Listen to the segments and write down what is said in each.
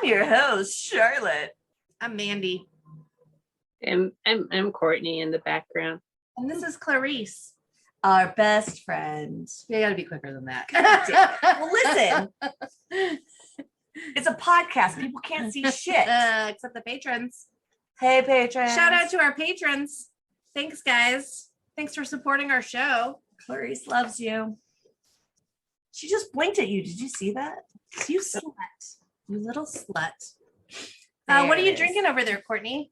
your host, Charlotte. I'm Mandi. And I'm Cortney in the background. And this is Clarice. Our best friend. You gotta be quicker than that. Well, listen. It's a podcast. People can't see shit. Except the patrons. Hey, patrons. Shout out to our patrons. Thanks, guys. Thanks for supporting our show. Clarice loves you. She just blinked at you. Did you see that? You slut. You little slut. What are you drinking over there, Cortney?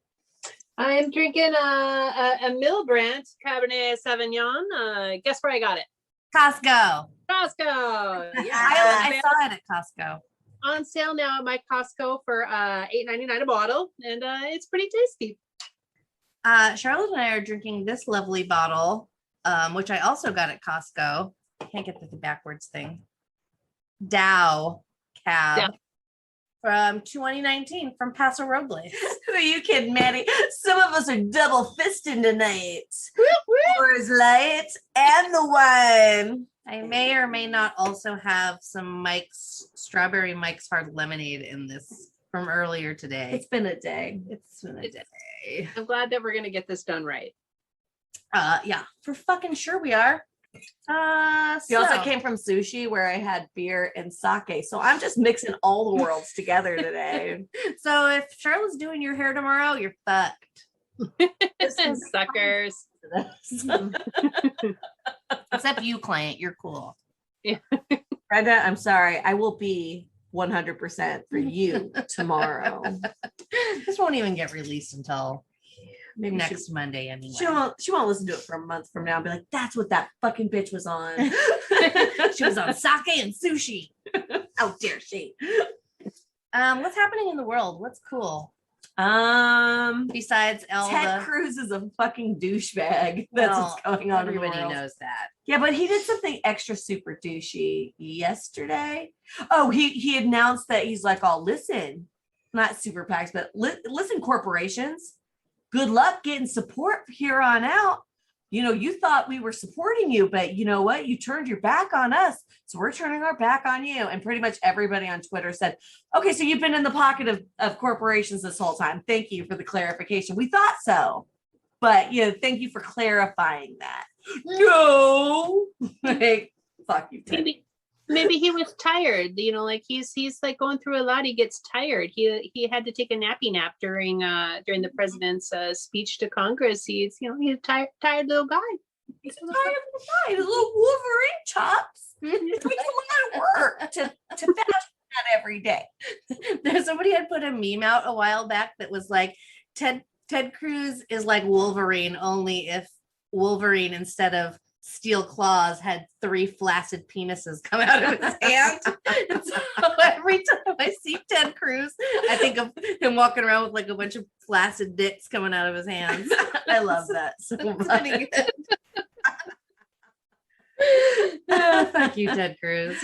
I am drinking a Milbrandt Cabernet Sauvignon. Guess where I got it? Costco. Costco. Yeah, I saw it at Costco. On sale now at my Costco for $8.99 a bottle, and it's pretty tasty. Charlotte and I are drinking this lovely bottle, which I also got at Costco. I can't get the backwards thing. Dow Cab. Yeah. From 2019 from Paso Robles. Who are you kidding, Maddie? Some of us are double fisting tonight. Coors Light and the wine. I may or may not also have some strawberry Mike's Hard Lemonade in this from earlier today. It's been a day. I'm glad that we're gonna get this done right. Yeah, for fucking sure we are. You also came from sushi where I had beer and sake. So I'm just mixing all the worlds together today. So if Charlotte's doing your hair tomorrow, you're fucked. Suckers. Except you, client. You're cool. Yeah. Brenda, I'm sorry. I will be 100% for you tomorrow. This won't even get released until Maybe next Monday anyway. She won't listen to it for a month from now and be like, that's what that fucking bitch was on. She was on sake and sushi. How dare she? What's happening in the world? What's cool? Besides Ted Cruz is a fucking douchebag. That's what's going on. Everybody knows that. Yeah, but he did something extra super douchey yesterday. Oh, he announced that he's like, oh, listen, not super PACs, but listen, corporations. Good luck getting support here on out. You know, you thought we were supporting you, but you know what? You turned your back on us. So we're turning our back on you. And pretty much everybody on Twitter said, okay, so you've been in the pocket of corporations this whole time. Thank you for the clarification. We thought so. But, you know, thank you for clarifying that. No. Like, fuck you, Ted. Maybe he was tired, you know, like he's like going through a lot. He gets tired. He had to take a nappy nap during the president's speech to Congress. He's a tired little guy. He's a tired little guy. His little Wolverine chops. It takes a lot of work to fashion that every day. There's somebody had put a meme out a while back that was like Ted Cruz is like Wolverine, only if Wolverine instead of steel claws had 3 flaccid penises come out of his hand. And so every time I see Ted Cruz, I think of him walking around with like a bunch of flaccid dicks coming out of his hands. I love that so much. Thank you, Ted Cruz.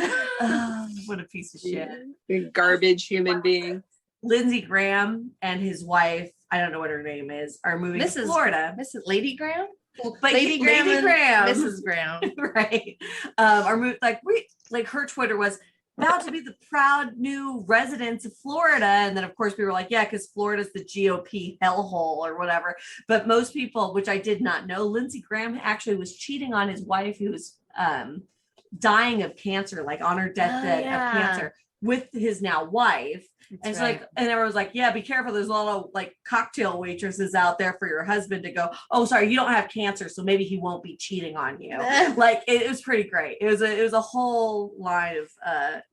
What a piece of shit. Garbage human being. Lindsey Graham and his wife, I don't know what her name is, are moving to Florida. Mrs. Lady Graham? But Lady Graham, Mrs. Graham, right? Are moved like her Twitter was about to be the proud new residents of Florida, and then of course we were like, yeah, because Florida's the GOP hellhole or whatever. But most people, which I did not know, Lindsey Graham actually was cheating on his wife, who was dying of cancer, like on her deathbed of cancer, with his now wife. And it's like, and everyone was like, yeah, be careful. There's a lot of like cocktail waitresses out there for your husband to go, oh, sorry, you don't have cancer, so maybe he won't be cheating on you. Like it was pretty great. It was a whole line of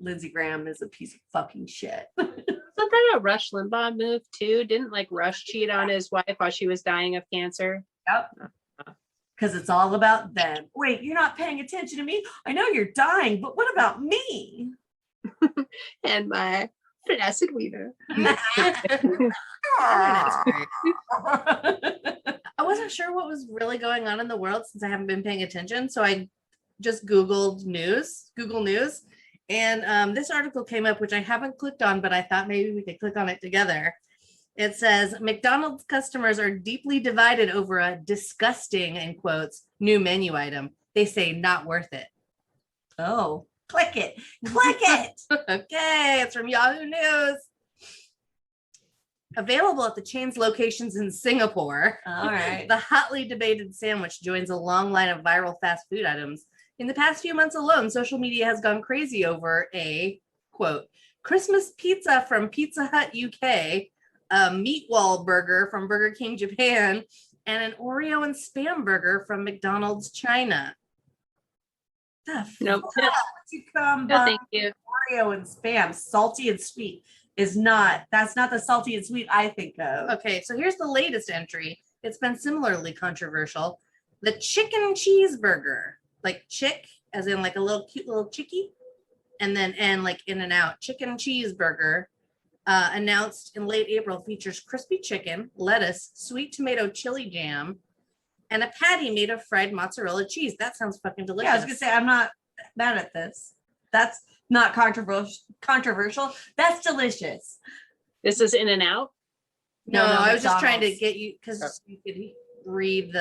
Lindsey Graham is a piece of fucking shit. Wasn't that a Rush Limbaugh move too? Didn't like Rush cheat on his wife while she was dying of cancer? Yep. Because it's all about them. Wait, you're not paying attention to me? I know you're dying, but what about me? And my flaccid wiener. I wasn't sure what was really going on in the world since I haven't been paying attention. So I just Google News. And this article came up, which I haven't clicked on, but I thought maybe we could click on it together. It says McDonald's customers are deeply divided over a disgusting, in quotes, new menu item. They say not worth it. Oh, click it. Click it. Okay, it's from Yahoo News. Available at the chain's locations in Singapore. All right. The hotly debated sandwich joins a long line of viral fast food items. In the past few months alone, social media has gone crazy over a, quote, Christmas pizza from Pizza Hut UK, a meatball burger from Burger King Japan, and an Oreo and Spam burger from McDonald's China. The Nope. fuck? You come No, by thank you. Oreo and Spam, salty and sweet that's not the salty and sweet I think of. Okay, so here's the latest entry. It's been similarly controversial. The chicken cheeseburger, like chick, as in like a little cute little chickie, and like in and out. Chicken cheeseburger, announced in late April, features crispy chicken, lettuce, sweet tomato chili jam, and a patty made of fried mozzarella cheese. That sounds fucking delicious. Yeah, I was gonna say I'm not mad at this. That's not controversial. That's delicious. This is In and Out. No, I was just trying to McDonald's. get you because you could read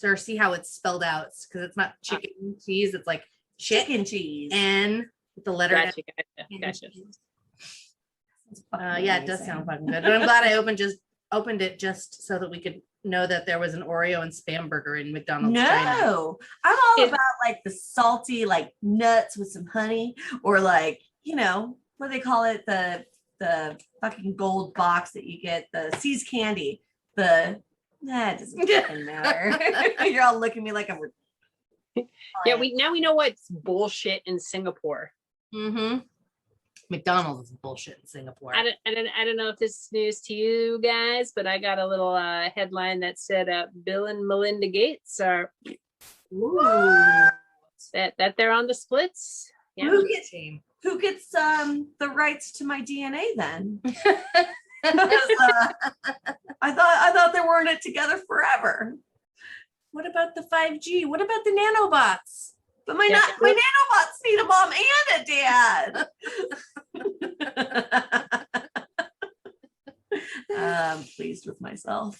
or see how it's spelled out because it's not chicken cheese. It's like Chicken cheese. N with the letter Gotcha, N. gotcha. Yeah, it does sound fucking good. But I'm glad I opened it just so that we could know that there was an Oreo and Spam burger in McDonald's China. No, I'm all about like the salty, like nuts with some honey, or like, what do they call it? The fucking gold box that you get, the See's candy. It doesn't fucking matter. You're all looking at me like I'm. Yeah, we know what's bullshit in Singapore. Mm-hmm. McDonald's is bullshit in Singapore. I don't know if this is news to you guys, but I got a little headline that said Bill and Melinda Gates are that they're on the splits. Yeah. Who gets the rights to my DNA then? I thought they weren't it together forever. What about the 5G? What about the nanobots? But my nanobots need a mom and a dad. I'm pleased with myself.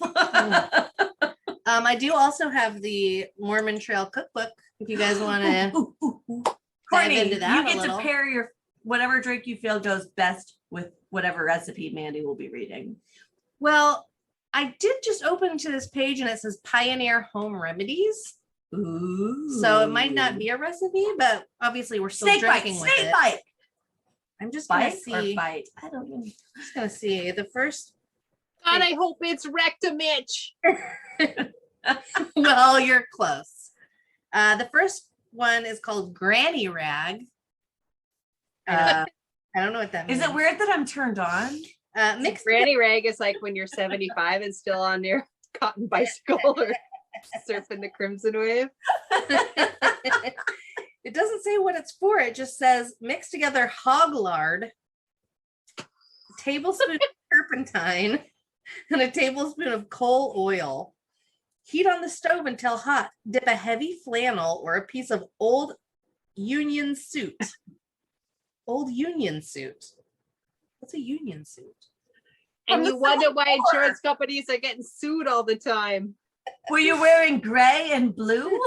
I do also have the Mormon Trail cookbook. If you guys want to Cortney, into that you a get little. to pair your whatever drink you feel goes best with whatever recipe Mandi will be reading. Well, I did just open to this page and it says Pioneer Home Remedies. Ooh. So it might not be a recipe, but obviously we're still drinking with it. Bite. I'm just gonna Bite see. or bite? I don't know. Just gonna see the first. God, I hope it's Rectum Itch. Well, you're close. The first one is called Granny Rag. I don't know what that means. Is it weird that I'm turned on? Mixed Granny Rag is like when you're 75 and still on your cotton bicycle or surfing the Crimson Wave. It doesn't say what it's for. It just says mix together hog lard, a tablespoon of turpentine, and a tablespoon of coal oil. Heat on the stove until hot. Dip a heavy flannel or a piece of old union suit. Old union suit. What's a union suit? And you wonder why insurance companies are getting sued all the time. Were you wearing gray and blue?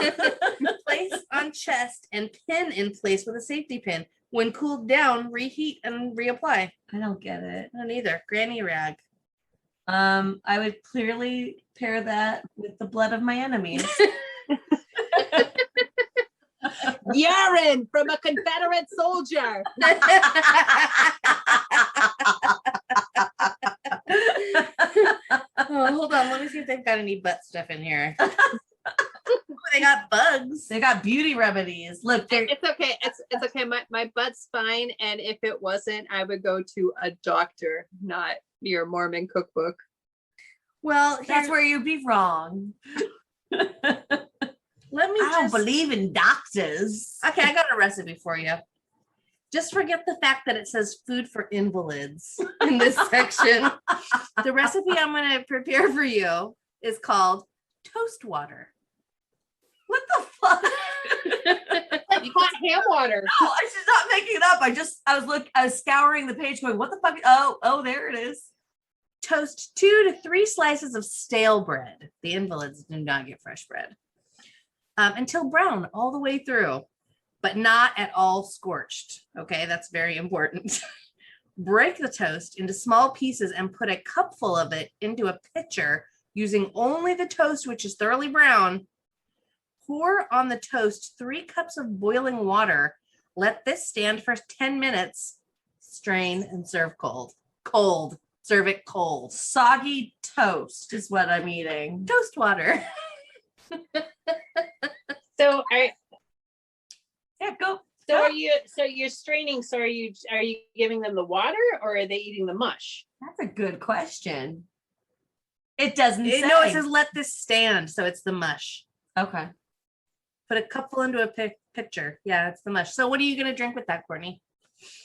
Place on chest and pin in place with a safety pin. When cooled down, reheat and reapply. I don't get it. I don't either. Granny Rag. I would clearly pair that with the blood of my enemies. Urine from a Confederate soldier. Oh, hold on. Let me see if they've got any butt stuff in here. They got bugs. They got beauty remedies. Look, It's okay. It's okay. My butt's fine. And if it wasn't, I would go to a doctor, not your Mormon cookbook. Well, that's where you'd be wrong. Let me I don't believe in doctors. Okay, I got a recipe for you. Just forget the fact that it says food for invalids in this section. The recipe I'm going to prepare for you is called toast water. What the fuck? Like hot ham water. No, I should not making it up. I was scouring the page going, what the fuck? Oh, there it is. Toast 2 to 3 slices of stale bread. The invalids do not get fresh bread. Until brown all the way through, but not at all scorched. Okay, that's very important. Break the toast into small pieces and put a cupful of it into a pitcher using only the toast, which is thoroughly brown. Pour on the toast 3 cups of boiling water. Let this stand for 10 minutes. Strain and serve cold. Cold. Serve it cold. Soggy toast is what I'm eating. Toast water. So Yeah, go. so you're straining, so are you giving them the water or are they eating the mush? That's a good question. It doesn't say. No, it says let this stand. So it's the mush. Okay. Put a cupful into a pitcher. Yeah, it's the mush. So what are you gonna drink with that, Cortney?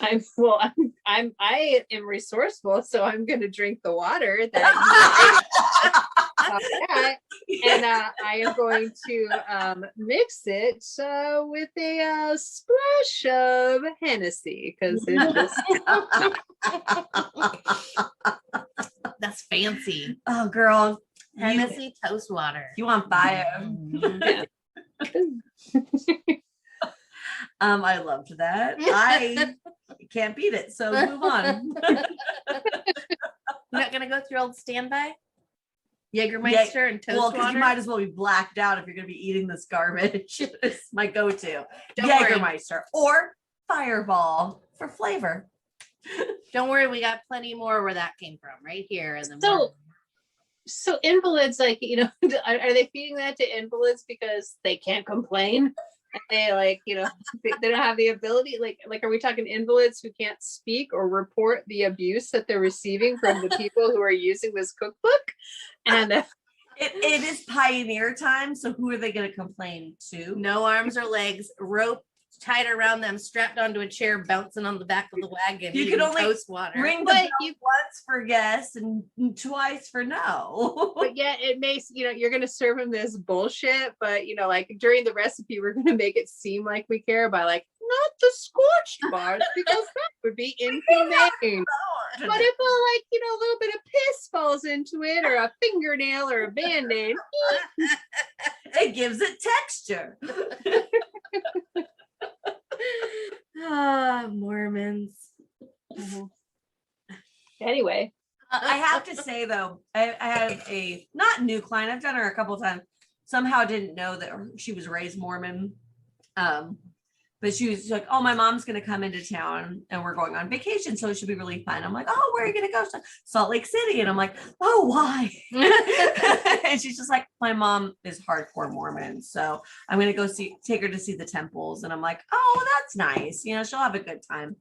I am resourceful, so I'm going to drink the water that and I am going to mix it with a splash of Hennessy because it just That's fancy. Oh, girl. Hennessy toast water. You want bio? Mhm. I loved that. I can't beat it. So move on. You're not gonna go through old standby? Jägermeister and toast Well, because water? you might as well be blacked out if you're going to be eating this garbage. It's my go-to. Don't worry. Jägermeister or Fireball for flavor. Don't worry, we got plenty more where that came from, right here. And so invalids, like, are they feeding that to invalids because they can't complain? They they don't have the ability, like are we talking invalids who can't speak or report the abuse that they're receiving from the people who are using this cookbook? And It is pioneer time, so who are they going to complain to? no arms or legs, rope tied around them, strapped onto a chair, bouncing on the back of the wagon. You eating can only toast water. Ring the But bell you- once for yes and twice for no. but yeah, it makes, you're going to serve them this bullshit, but like during the recipe, we're going to make it seem like we care by not the scorched bars because that would be inhumane. But if a little bit of piss falls into it or a fingernail or a band-aid, It gives it texture. Mormons. anyway. I have to say though, I have a not new client. I've done her a couple of times. Somehow didn't know that she was raised Mormon. But she was like, "Oh, my mom's gonna come into town and we're going on vacation, so it should be really fun." I'm like, "Oh, where are you gonna go?" She's like, Salt Lake City, and I'm like, "Oh, why?" And she's just like, "My mom is hardcore Mormon, so I'm gonna go take her to see the temples." And I'm like, "Oh, that's nice. She'll have a good time."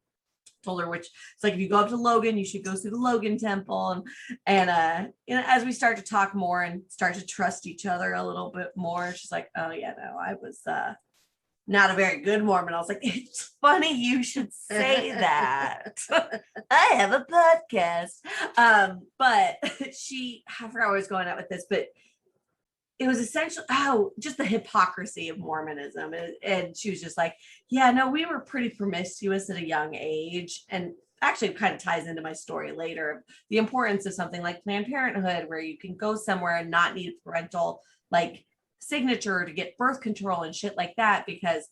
Told her which it's like if you go up to Logan, you should go see the Logan Temple, and as we start to talk more and start to trust each other a little bit more, she's like, "Oh yeah, no, I was not a very good Mormon." I was like, "It's funny you should say that." I have a podcast. But I forgot where I was going at with this, but it was essentially, just the hypocrisy of Mormonism. And she was just like, "Yeah, no, we were pretty promiscuous at a young age." And actually it kind of ties into my story later, the importance of something like Planned Parenthood, where you can go somewhere and not need parental signature to get birth control and shit like that, because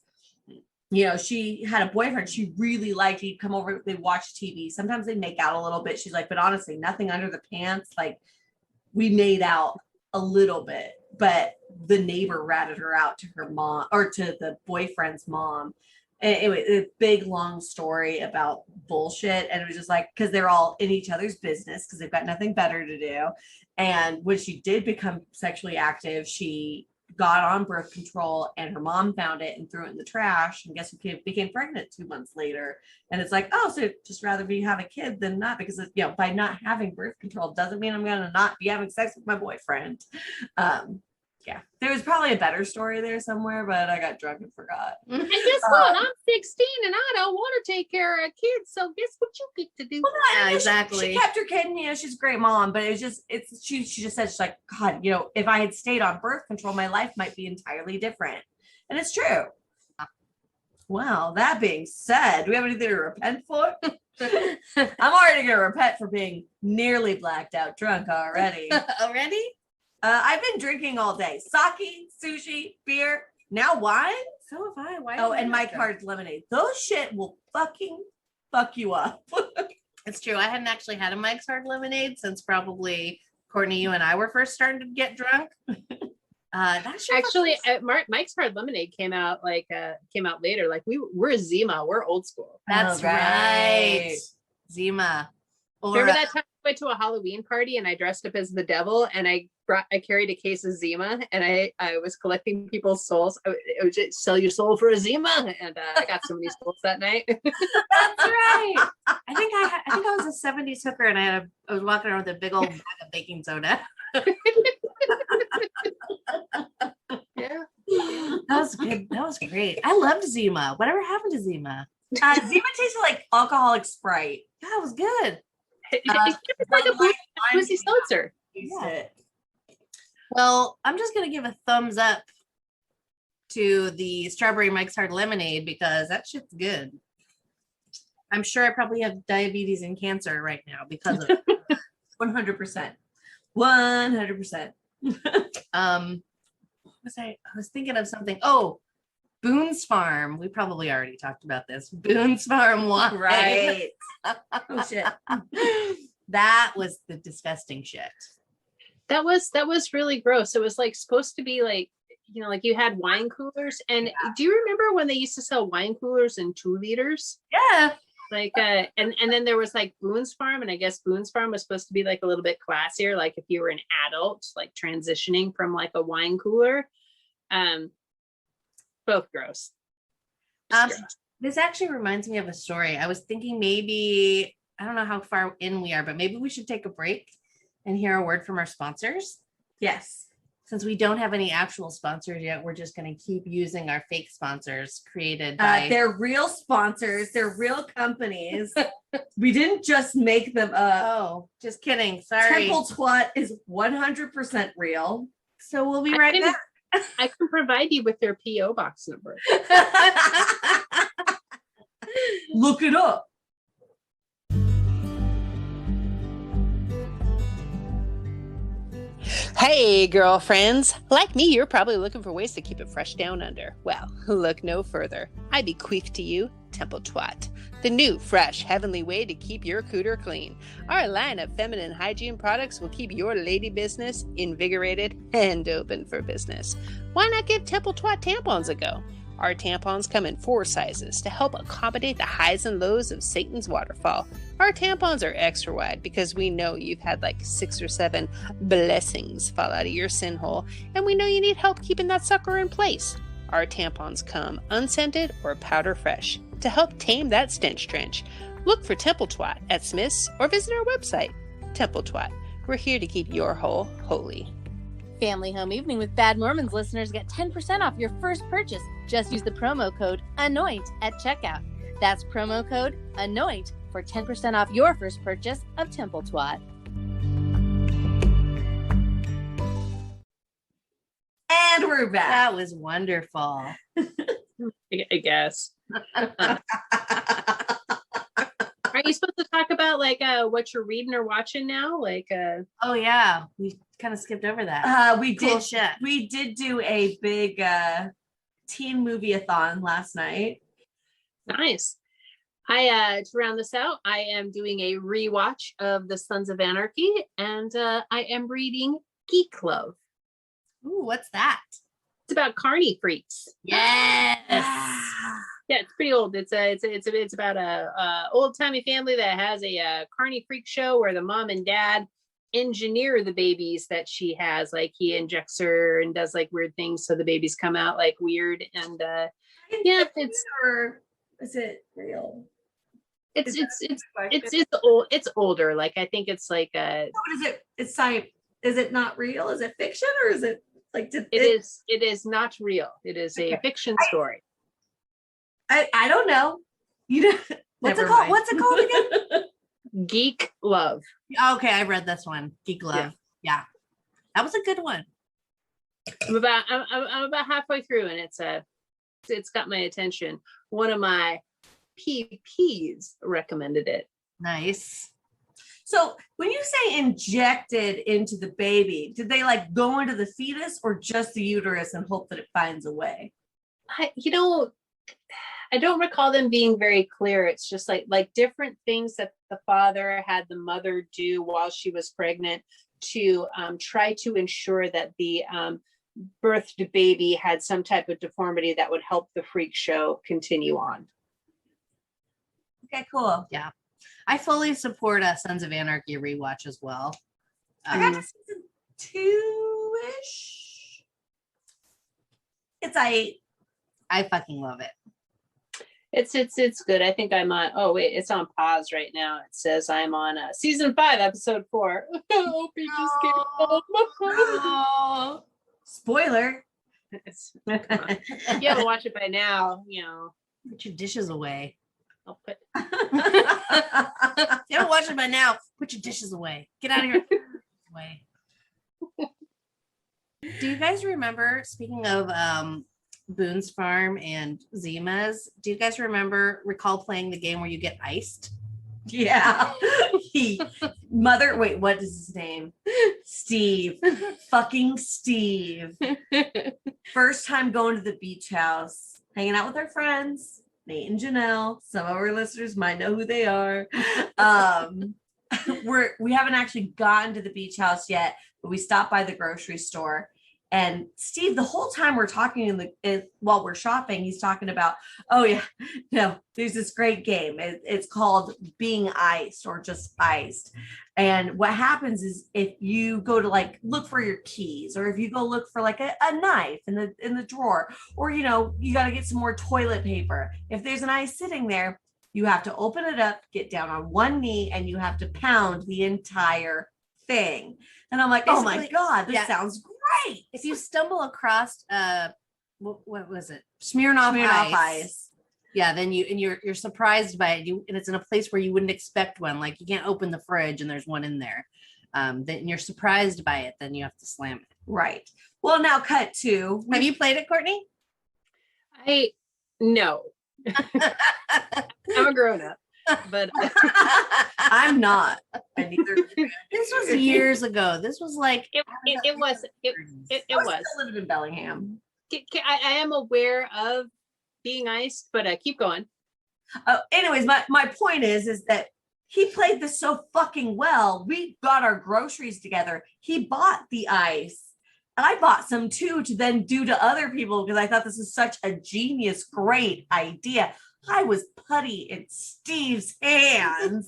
she had a boyfriend she really liked. He'd come over, they'd watch TV, sometimes they make out a little bit. She's like, "But honestly, nothing under the pants. We made out a little bit, but the neighbor ratted her out to her mom or to the boyfriend's mom." And it was a big long story about bullshit, and it was just because they're all in each other's business because they've got nothing better to do. And when she did become sexually active, she got on birth control, and her mom found it and threw it in the trash, and guess who became pregnant 2 months later. And it's like, oh, so just rather have a kid than not, because by not having birth control doesn't mean I'm gonna not be having sex with my boyfriend. Yeah, there was probably a better story there somewhere, but I got drunk and forgot. And guess what? I'm 16 and I don't want to take care of kids. So guess what you get to do? Well, Yeah, she exactly. kept her kid, and she's a great mom, but she just said, she's like, "God, if I had stayed on birth control, my life might be entirely different." And it's true. Well, that being said, do we have anything to repent for? I'm already gonna repent for being nearly blacked out drunk already. Already? I've been drinking all day. Sake, sushi, beer, now wine. So have I. Why? Oh, and my card's lemonade. Those shit will fucking fuck you up. It's true. I hadn't actually had a Mike's Hard Lemonade since probably Courtney, you and I were first starting to get drunk. Actually, Mike's Hard Lemonade came out later. Like we're Zima, we're old school. That's right. Zima. Remember that time I went to a Halloween party and I dressed up as the devil and I carried a case of Zima and I was collecting people's souls. I would just sell your soul for a Zima, and I got so many souls that night. That's right. I think I was a 70s hooker and I was walking around with a big old bag of baking soda. Yeah. That was good. That was great. I loved Zima. Whatever happened to Zima? Zima tasted like alcoholic Sprite. Yeah, it was good. It's like a boozy seltzer. Yeah. Well, I'm just gonna give a thumbs up to the strawberry Mike's Hard Lemonade because that shit's good. I'm sure I probably have diabetes and cancer right now because of it. 100%. 100%. I was thinking of something. Oh, Boones Farm. We probably already talked about this. Boones Farm wine. Right. Oh shit. That was the disgusting shit. That was really gross. It was like supposed to be like, like you had wine coolers. And do you remember when they used to sell wine coolers in 2 liters? Yeah. Like and then there was like Boone's Farm, and I guess Boone's Farm was supposed to be like a little bit classier, like if you were an adult, like transitioning from like a wine cooler. Both gross. Gross. This actually reminds me of a story. I was thinking maybe, I don't know how far in we are, but maybe we should take a break and hear a word from our sponsors. Yes. Since we don't have any actual sponsors yet, we're just going to keep using our fake sponsors created by... They're real sponsors. They're real companies. We didn't just make them up. Oh, just kidding. Sorry. Temple Twat is 100% real. So we'll be right back. I can provide you with their PO box number. Look it up. Hey, girlfriends. Like me, you're probably looking for ways to keep it fresh down under. Well, look no further. I bequeath to you Temple Twat, the new, fresh, heavenly way to keep your cooter clean. Our line of feminine hygiene products will keep your lady business invigorated and open for business. Why not give Temple Twat tampons a go? Our tampons come in 4 sizes to help accommodate the highs and lows of Satan's waterfall. Our tampons are extra wide because we know you've had like 6 or 7 blessings fall out of your sin hole, and we know you need help keeping that sucker in place. Our tampons come unscented or powder fresh to help tame that stench trench. Look for Temple Twat at Smith's or visit our website, Temple Twat. We're here to keep your hole holy. Family Home Evening with Bad Mormons listeners get 10% off your first purchase. Just use the promo code ANOINT at checkout. That's promo code ANOINT for 10% off your first purchase of Temple Twat. And we're back. That was wonderful. I guess. Are you supposed to talk about like what you're reading or watching now? Like Oh yeah, we kind of skipped over that. We Cool did shit. We did do a big teen movie-a-thon last night. Nice. To round this out, I am doing a rewatch of The Sons of Anarchy, and I am reading Geek Love. Ooh, what's that? It's about carny freaks. Yes. Yeah, it's pretty old. It's about a old timey family that has a carny freak show where the mom and dad engineer the babies that she has. Like he injects her and does like weird things so the babies come out like weird. And yeah, it's or is it real? it's old. It's older. Like I think it's like What is it? It's science. Is it not real? Is it fiction or is it like? It is not real. It is a fiction story. I don't know. You know what's Never it called? mind. What's it called again? Geek Love. Okay, I read this one. Geek Love. Yeah. That was a good one. I'm about halfway through, and it's got my attention. One of my PPs recommended it. Nice. So when you say injected into the baby, did they like go into the fetus or just the uterus and hope that it finds a way? I I don't recall them being very clear. It's just like different things that the father had the mother do while she was pregnant to try to ensure that the birthed baby had some type of deformity that would help the freak show continue on. Okay, cool. Yeah. I fully support Sons of Anarchy rewatch as well. I got to season 2-ish. It's I fucking love it. It's good. I think I'm on. Oh wait, it's on pause right now. It says I'm on season 5, episode 4. Oh, he just came home. Oh, spoiler. Come on. If you haven't watched it by now, Put your dishes away. I'll put. If you don't watch it by now, put your dishes away. Get out of here. Away. Do you guys remember, speaking of Boone's Farm and Zima's, do you guys recall playing the game where you get iced? Yeah. Wait, what is his name? Steve. Fucking Steve. First time going to the beach house, hanging out with our friends, Nate and Janelle. Some of our listeners might know who they are. We haven't actually gotten to the beach house yet, but we stopped by the grocery store. And Steve, the whole time we're talking while we're shopping, he's talking about, oh yeah, no, there's this great game. It's called Being Iced or just Iced. And what happens is if you go to like look for your keys, or if you go look for like a knife in the drawer, or you got to get some more toilet paper. If there's an ice sitting there, you have to open it up, get down on one knee, and you have to pound the entire thing. And I'm like, oh my God, this sounds great. If you stumble across what was it? Smirnoff Ice. Yeah, then you're surprised by it. And it's in a place where you wouldn't expect one. Like you can't open the fridge and there's one in there. Then you're surprised by it, then you have to slam it. Right. Well, now cut to. Have you played it, Courtney? No. I'm a grown-up. But I'm not. I neither. This was years ago. This was like it was. Still living in Bellingham. I am aware of Being Iced, but keep going. Anyways, my point is that he played this so fucking well. We got our groceries together. He bought the ice. I bought some too to then do to other people because I thought this was such a genius, great idea. I was putty in Steve's hands.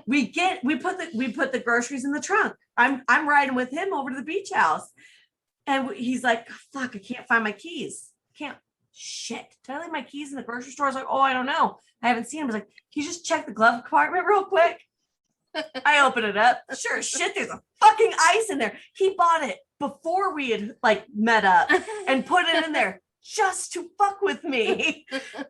We put the groceries in the trunk. I'm riding with him over to the beach house, and he's like, "Fuck, I can't find my keys. Shit. Did I leave my keys in the grocery store?" I was like, "Oh, I don't know. I haven't seen them." I was like, "Can you just check the glove compartment real quick?" I open it up. Sure as shit, there's a fucking ice in there. He bought it before we had like met up and put it in there just to fuck with me.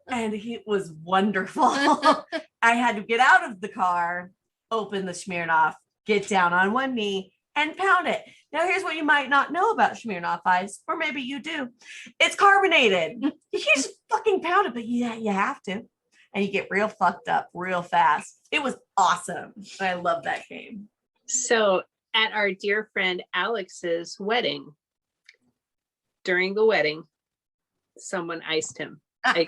And it was wonderful. I had to get out of the car, open the Smirnoff, get down on one knee and pound it. Now here's what you might not know about Smirnoff Ice, or maybe you do. It's carbonated. You can't just fucking pound it, but yeah, you have to. And you get real fucked up real fast. It was awesome. I love that game. So at our dear friend Alex's wedding, during the wedding, someone iced him. I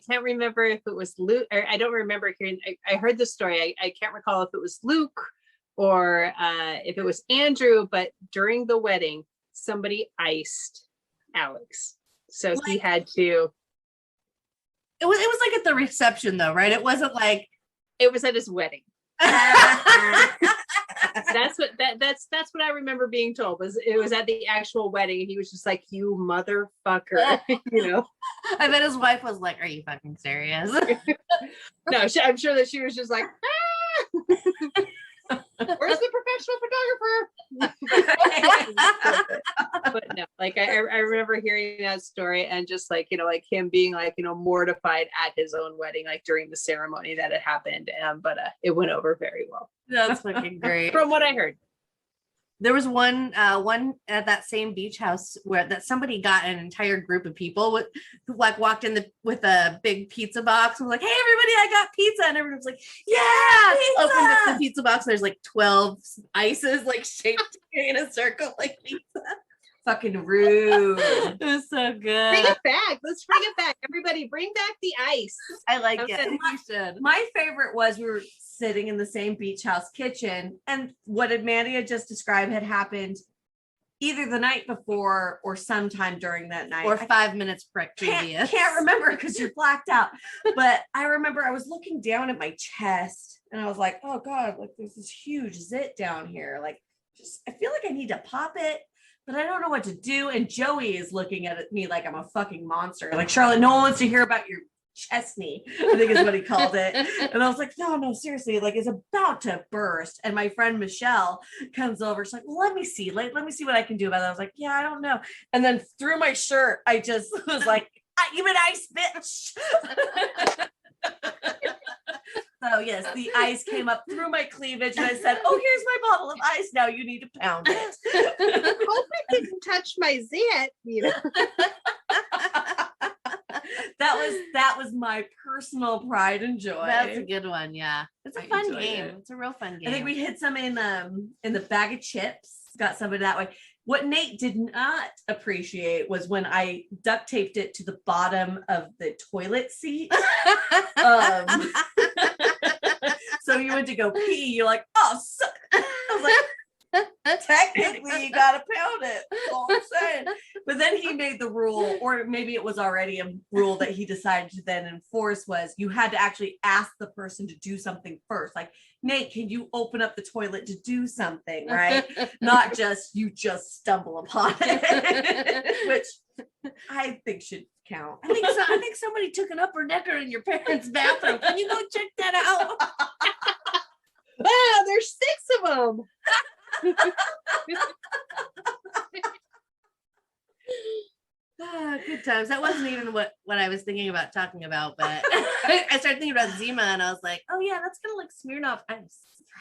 can't remember if it was Luke, or I don't remember hearing. I heard the story. I can't recall if it was Luke or if it was Andrew, but during the wedding, somebody iced Alex. So he had to. It was like at the reception though, right? It wasn't like it was at his wedding. That's what I remember being told. It was at the actual wedding, and he was just like, "You motherfucker," I bet his wife was like, "Are you fucking serious?" No, I'm sure that she was just like, "Ah! Where's the professional photographer?" But no, like I remember hearing that story and just like like him being like mortified at his own wedding, like during the ceremony that had happened, but it went over very well. That's fucking great. From what I heard. There was one at that same beach house that somebody got an entire group of people who like walked in with a big pizza box and was like, "Hey everybody, I got pizza," and everyone was like, "Yeah!" Pizza! Opened up the pizza box. There's like 12 ices like shaped in a circle like pizza. Fucking rude. It was so Bring good. it back. Let's bring it back. Everybody, bring back the ice. I like Okay. it. You should. My favorite was we were sitting in the same beach house kitchen, and what Mandi had just described had happened either the night before or sometime during that night. Or I 5 minutes previous. can't remember because you're blacked out. But I remember I was looking down at my chest and I was like, oh God, like there's this huge zit down here. Like, just I feel like I need to pop it, but I don't know what to do. And Joey is looking at me like I'm a fucking monster. Like, Charlotte, no one wants to hear about your chestney, I think is what he called it. And I was like, no, seriously, like it's about to burst. And my friend Michelle comes over. She's like, well, let me see what I can do about that. I was like, yeah, I don't know. And then through my shirt, I just was like, you an ice, bitch. So yes, the ice came up through my cleavage and I said, oh, here's my bottle of ice. Now you need to pound it. Hope it didn't touch my zit. You know. That was my personal pride and joy. That's a good one. Yeah. It's a I fun enjoyed game. it. It's a real fun game. I think we hid some in the bag of chips. Got some of that way. What Nate did not appreciate was when I duct taped it to the bottom of the toilet seat. So you went to go pee. You're like, oh, I was like, technically you gotta pound it. That's all I'm saying. But then he made the rule, or maybe it was already a rule that he decided to then enforce, was you had to actually ask the person to do something first. Like, Nate, can you open up the toilet to do something, right? Not just you just stumble upon it, which I think should count. I think somebody took an upper decker in your parents' bathroom. Can you go check that out? Wow, there's 6 of them. Good times. That wasn't even what I was thinking about talking about, but I started thinking about Zima and I was like, oh yeah, that's gonna like Smirnoff Ice.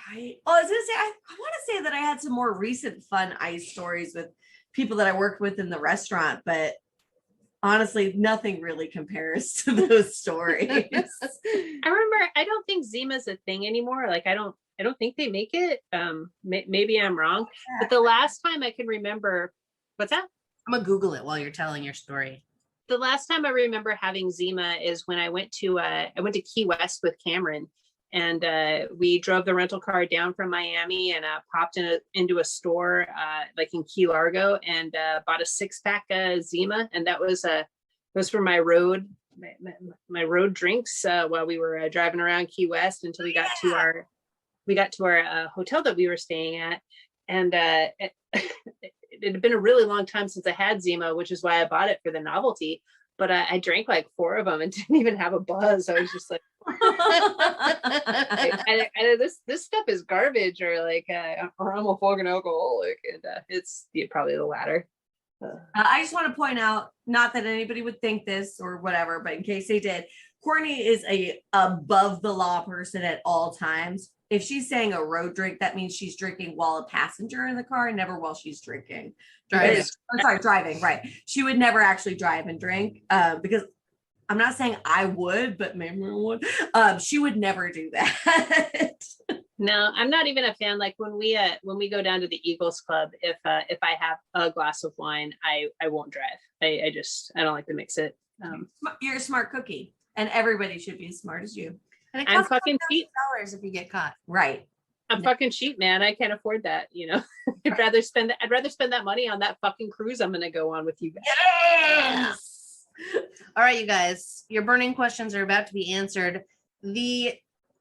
Right. Oh, I was gonna say, I want to say that I had some more recent fun ice stories with people that I worked with in the restaurant, but honestly, nothing really compares to those stories. I remember, I don't think Zima's a thing anymore. Like, I don't think they make it. Maybe I'm wrong, but the last time I can remember, what's that? I'm gonna Google it while you're telling your story. The last time I remember having Zima is when I went to Key West with Cameron, and we drove the rental car down from Miami and popped into a store like in Key Largo and bought a 6-pack Zima, and that was for my road drinks while we were driving around Key West until we got to our hotel that we were staying at, and it had been a really long time since I had Zima, which is why I bought it for the novelty. But I drank like 4 of them and didn't even have a buzz. I was just like, this stuff is garbage, or like, or I'm a fucking alcoholic, and it's probably the latter. I just want to point out, not that anybody would think this or whatever, but in case they did, Cortney is a above the law person at all times. If she's saying a road drink, that means she's drinking while a passenger in the car, never while she's drinking. Driving, right. She would never actually drive and drink because I'm not saying I would, but maybe I would. She would never do that. No, I'm not even a fan. Like when we go down to the Eagles Club, if I have a glass of wine, I won't drive. I don't like to mix it. You're a smart cookie, and everybody should be as smart as you. And it I'm costs fucking cheap. $1,000 if you get caught. Right. I'm fucking cheap, man. I can't afford that. You know, I'd rather spend that money on that fucking cruise I'm gonna go on with you guys. Yes. All right, you guys, your burning questions are about to be answered. The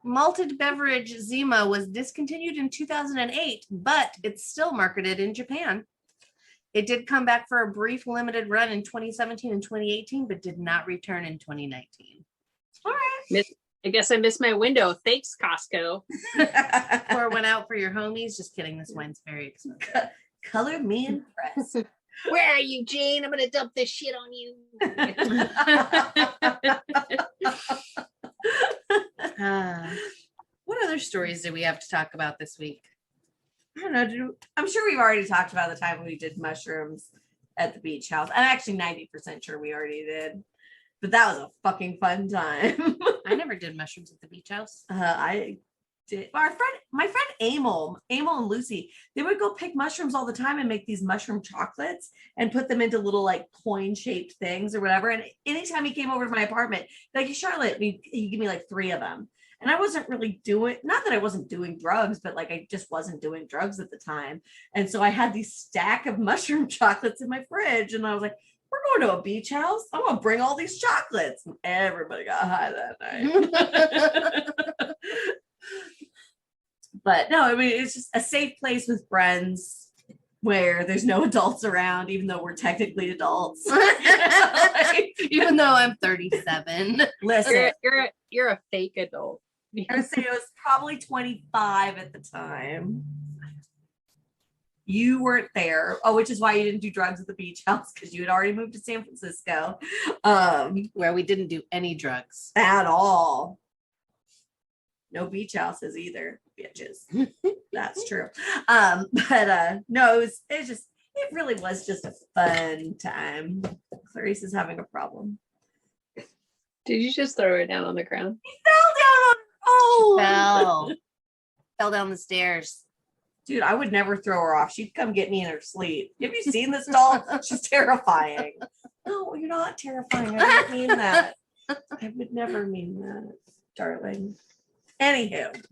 malted beverage Zima was discontinued in 2008, but it's still marketed in Japan. It did come back for a brief limited run in 2017 and 2018, but did not return in 2019. All right. I guess I missed my window. Thanks, Costco. Or went out for your homies. Just kidding. This wine's very expensive. Color me impressed. Where are you, Jane? I'm gonna dump this shit on you. What other stories do we have to talk about this week? I don't know. I'm sure we've already talked about the time we did mushrooms at the beach house. I'm actually 90% sure we already did. But that was a fucking fun time. I never did mushrooms at the beach house. I my friend Emil and Lucy, they would go pick mushrooms all the time and make these mushroom chocolates and put them into little like coin shaped things or whatever. And anytime he came over to my apartment, like, Charlotte, he'd give me like 3 of them. And I wasn't really not that I wasn't doing drugs, but like I just wasn't doing drugs at the time. And so I had these stack of mushroom chocolates in my fridge, and I was like, we're going to a beach house. I'm gonna bring all these chocolates. And everybody got high that night. But no, I mean, it's just a safe place with friends where there's no adults around, even though we're technically adults. Even though I'm 37. Listen, You're a fake adult. I would say I was probably 25 at the time. You weren't there. Oh, which is why you didn't do drugs at the beach house, because you had already moved to San Francisco. Where we didn't do any drugs. At all. No beach houses either, bitches. That's true. No, it really was just a fun time. Clarice is having a problem. Did you just throw her down on the ground? He fell down on Fell down the stairs. Dude, I would never throw her off. She'd come get me in her sleep. Have you seen this doll? She's terrifying. No, you're not terrifying. I don't mean that. I would never mean that, darling. Anywho,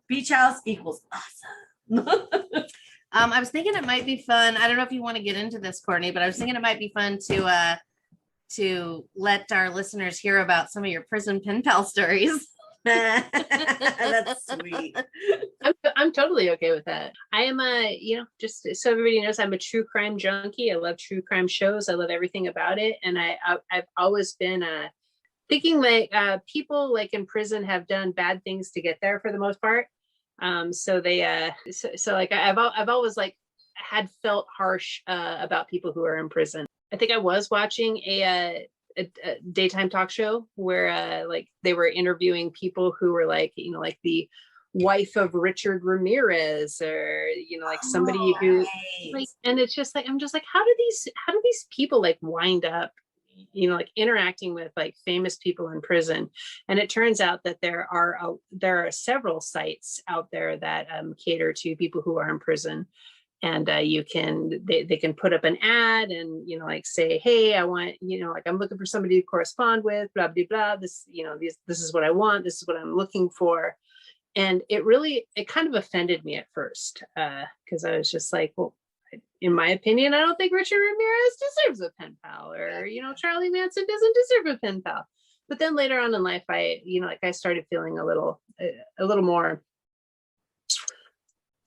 beach house equals awesome. I was thinking it might be fun. I don't know if you want to get into this, Cortney, but I was thinking it might be fun to let our listeners hear about some of your prison pen pal stories. That's sweet. I'm totally okay with that. I am just so everybody knows, I'm a true crime junkie. I love true crime shows. I love everything about it. And I've always been thinking like people like in prison have done bad things to get there for the most part. So like I've always like had felt harsh about people who are in prison. I think I was watching a daytime talk show where like they were interviewing people who were like, like the wife of Richard Ramirez, or like somebody who like, and it's just like, I'm just like, how do these people like wind up like interacting with like famous people in prison? And it turns out that there are several sites out there that cater to people who are in prison. And they can put up an ad and, like say, hey, I want, like I'm looking for somebody to correspond with, blah, blah, blah. This, this is what I want. This is what I'm looking for. And it kind of offended me at first because I was just like, well, in my opinion, I don't think Richard Ramirez deserves a pen pal, or, Charlie Manson doesn't deserve a pen pal. But then later on in life, I started feeling a little more,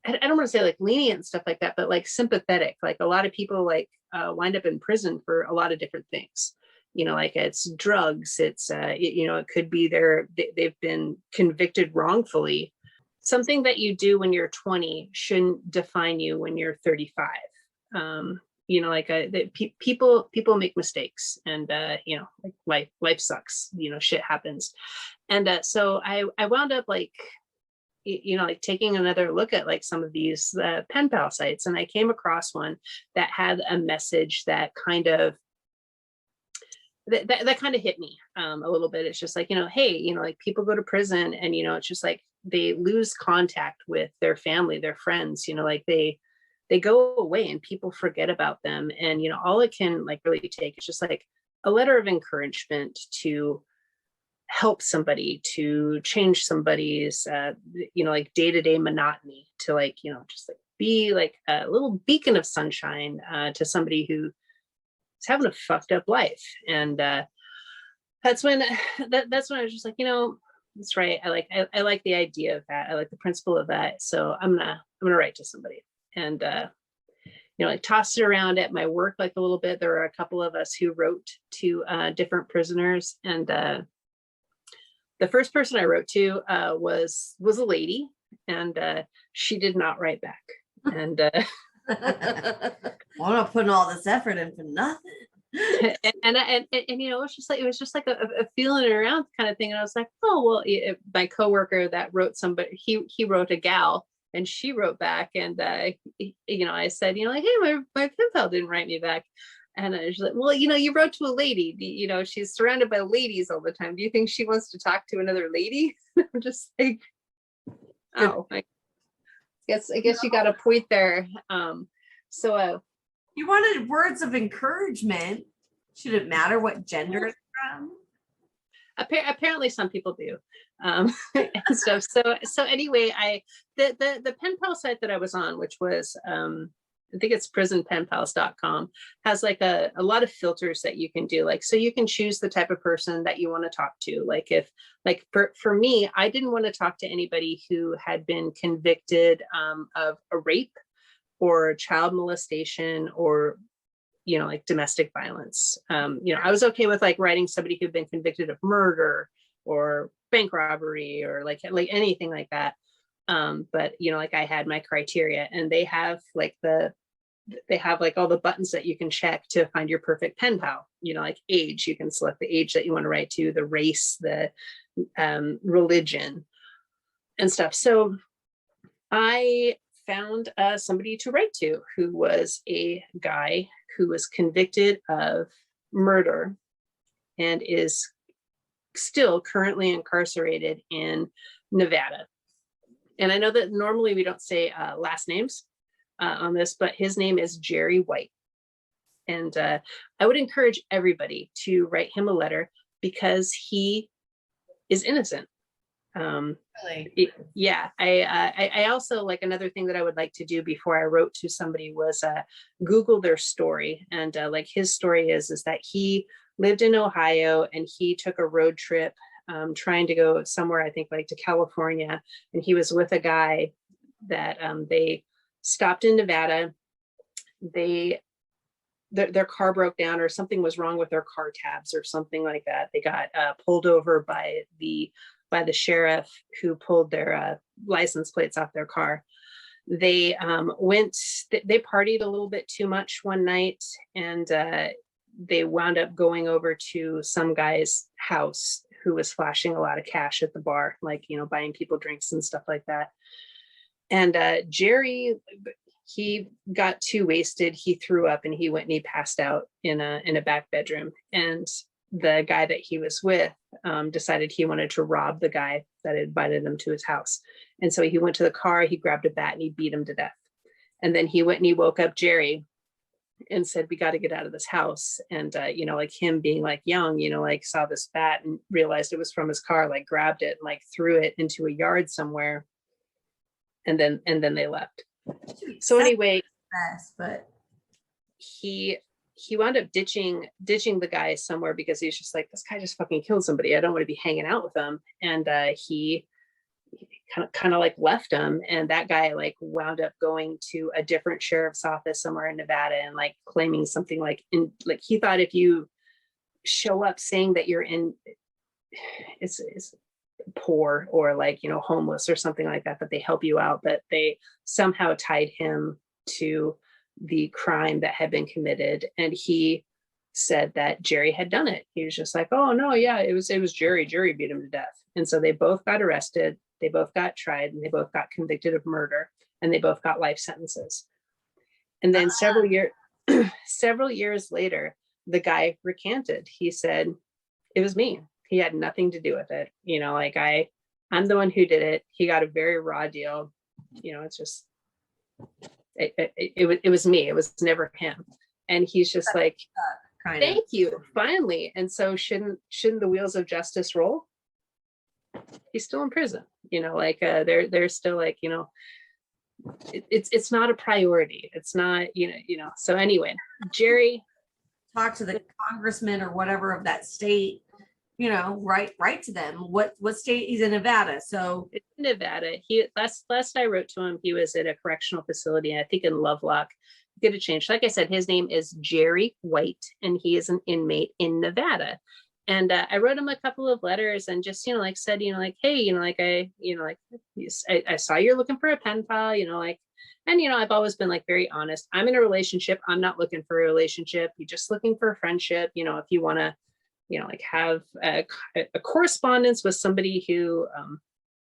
I don't want to say like lenient and stuff like that, but like sympathetic. Like a lot of people like wind up in prison for a lot of different things. Like it's drugs. It's it could be they've been convicted wrongfully. Something that you do when you're 20 shouldn't define you when you're 35. People make mistakes, and like life sucks. Shit happens, and so I wound up like, like taking another look at like some of these pen pal sites, and I came across one that had a message that kind of hit me a little bit. It's just like, hey, like people go to prison, and it's just like they lose contact with their family, their friends, like they go away and people forget about them. And all it can like really take is just like a letter of encouragement to help somebody, to change somebody's like day-to-day monotony, to like just like be like a little beacon of sunshine to somebody who is having a fucked up life. And that's when I was just like, that's right, I like the idea of that. I like the principle of that. So I'm gonna write to somebody, and like tossed it around at my work like a little bit. There were a couple of us who wrote to different prisoners, and the first person I wrote to was a lady, and she did not write back. And I'm not putting all this effort in for nothing. and it was just like a feeling around kind of thing. And I was like, oh well, my coworker that wrote somebody, he wrote a gal, and she wrote back, and I said, like, hey, my pen pal didn't write me back. And I was like, well, you wrote to a lady, she's surrounded by ladies all the time. Do you think she wants to talk to another lady? I'm just like, Oh, I guess you got a point there. So You wanted words of encouragement. Should it matter what gender it's from? apparently some people do, and stuff. So anyway, the pen pal site that I was on, which was I think it's prisonpenpals.com, has like a lot of filters that you can do. Like, so you can choose the type of person that you want to talk to. Like if, like for me, I didn't want to talk to anybody who had been convicted of a rape or child molestation or, you know, like domestic violence. You know, I was okay with like writing somebody who'd been convicted of murder or bank robbery or like anything like that. But you know, like I had my criteria, and they have like all the buttons that you can check to find your perfect pen pal. You know, like age, you can select the age that you want to write to, the race, the religion and stuff. So I found somebody to write to who was a guy who was convicted of murder and is still currently incarcerated in Nevada. And I know that normally we don't say last names on this, but his name is Jerry White. And I would encourage everybody to write him a letter because he is innocent. Really? Yeah. I also, like, another thing that I would like to do before I wrote to somebody was Google their story. And like his story is that he lived in Ohio and he took a road trip trying to go somewhere, I think like to California. And he was with a guy that they stopped in Nevada. Their car broke down or something was wrong with their car tabs or something like that. They got pulled over by the sheriff, who pulled their license plates off their car. They they partied a little bit too much one night, and they wound up going over to some guy's house who was flashing a lot of cash at the bar, like, you know, buying people drinks and stuff like that. And Jerry, he got too wasted. He threw up and he went and he passed out in a back bedroom. And the guy that he was with decided he wanted to rob the guy that invited him to his house. And so he went to the car, he grabbed a bat and he beat him to death. And then he went and he woke up Jerry and said, we got to get out of this house. And, you know, like him being like young, you know, like saw this bat and realized it was from his car, like grabbed it and like threw it into a yard somewhere. And then they left. So anyway, but he wound up ditching the guy somewhere because he's just like, this guy just fucking killed somebody. I don't want to be hanging out with him. And he kind of like left him. And that guy like wound up going to a different sheriff's office somewhere in Nevada and like claiming something like he thought if you show up saying that you're it's poor or like, you know, homeless or something like that they help you out, but they somehow tied him to the crime that had been committed. And he said that Jerry had done it. He was just like, oh no, yeah, it was Jerry beat him to death. And so they both got arrested, they both got tried, and they both got convicted of murder, and they both got life sentences. And then several years later, the guy recanted. He said, it was me. He had nothing to do with it. You know, like I'm the one who did it. He got a very raw deal. You know, it's just, it was me. It was never him. And he's just like, thank you, finally. And so shouldn't the wheels of justice roll? He's still in prison. You know, like they're still like, you know, it's not a priority. It's not, you know. So anyway, Jerry, talk to the congressman or whatever of that state. You know, write to them. What state? He's in Nevada. So it's Nevada. He last I wrote to him, he was at a correctional facility, I think in Lovelock. Get a change. Like I said, his name is Jerry White, and he is an inmate in Nevada. And I wrote him a couple of letters and just, you know, like said, you know, like, hey, you know, like I saw you're looking for a pen pal, you know, like, and, you know, I've always been like very honest. I'm in a relationship. I'm not looking for a relationship. You're just looking for a friendship. You know, if you want to, you know, like have a correspondence with somebody who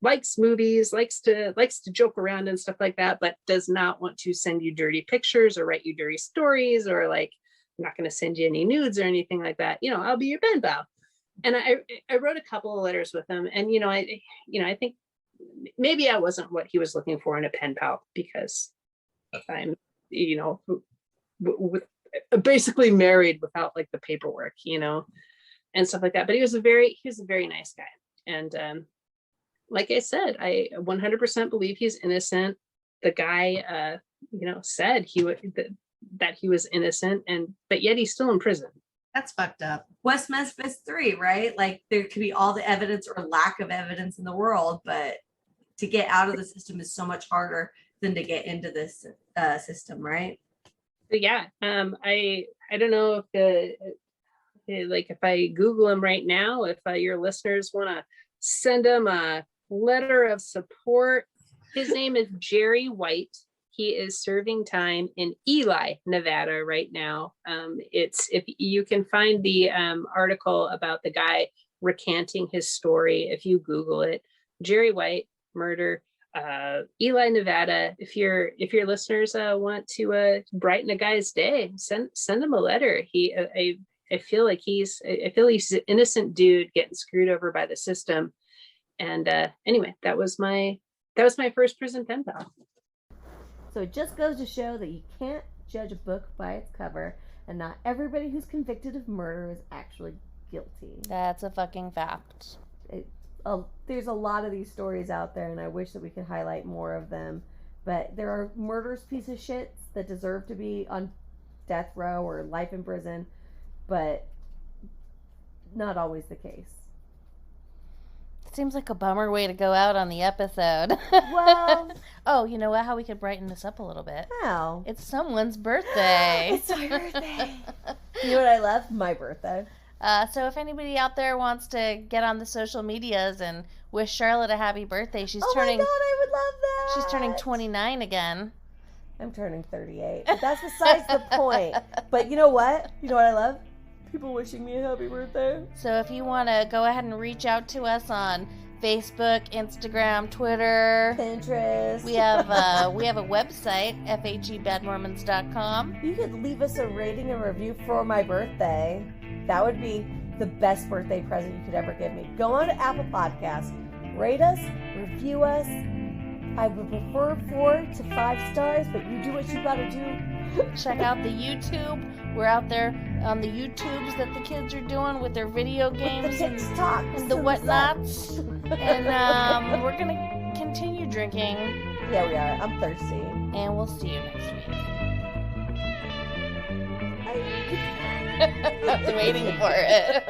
likes movies, likes to joke around and stuff like that, but does not want to send you dirty pictures or write you dirty stories, or like, I'm not going to send you any nudes or anything like that. You know, I'll be your pen pal. And I wrote a couple of letters with him, and you know, I think maybe I wasn't what he was looking for in a pen pal, because I'm, basically married without like the paperwork, and stuff like that. But he was a very nice guy. And like I said, I 100% believe he's innocent. The guy, said that he was innocent, but yet he's still in prison. That's fucked up. West Memphis 3, right? Like there could be all the evidence or lack of evidence in the world, but to get out of the system is so much harder than to get into this system, right? But yeah, I don't know if if I Google him right now, if your listeners want to send him a letter of support. His name is Jerry White. He is serving time in Ely, Nevada right now. If you can find the article about the guy recanting his story, if you Google it, Jerry White murder, Ely, Nevada. If your listeners want to brighten a guy's day, send him a letter. I feel he's an innocent dude getting screwed over by the system. And anyway, that was my first prison pen pal. So it just goes to show that you can't judge a book by its cover, and not everybody who's convicted of murder is actually guilty. That's a fucking fact. There's a lot of these stories out there, and I wish that we could highlight more of them. But there are murderous piece of shits that deserve to be on death row or life in prison, but not always the case. Seems like a bummer way to go out on the episode. Well, oh, you know what? How we could brighten this up a little bit? how? It's someone's birthday. It's my birthday. You know what I love? My birthday. So if anybody out there wants to get on the social medias and wish Charlotte a happy birthday, she's turning. Oh my God, I would love that. She's turning 29 again. I'm turning 38, but that's besides the point. But you know what? You know what I love? People wishing me a happy birthday. So if you want to go ahead and reach out to us on Facebook, Instagram, Twitter, Pinterest. we have a website, fhebadmormons.com. You could leave us a rating and review for my birthday. That would be the best birthday present you could ever give me. Go on to Apple Podcasts, rate us, review us. I would prefer 4 to 5 stars, but you do what you gotta do. Check out the YouTube. We're out there on the YouTubes that the kids are doing with their video games The TikTok and the whatnots. And we're going to continue drinking. Yeah, we are. I'm thirsty. And we'll see you next week. I was waiting for it.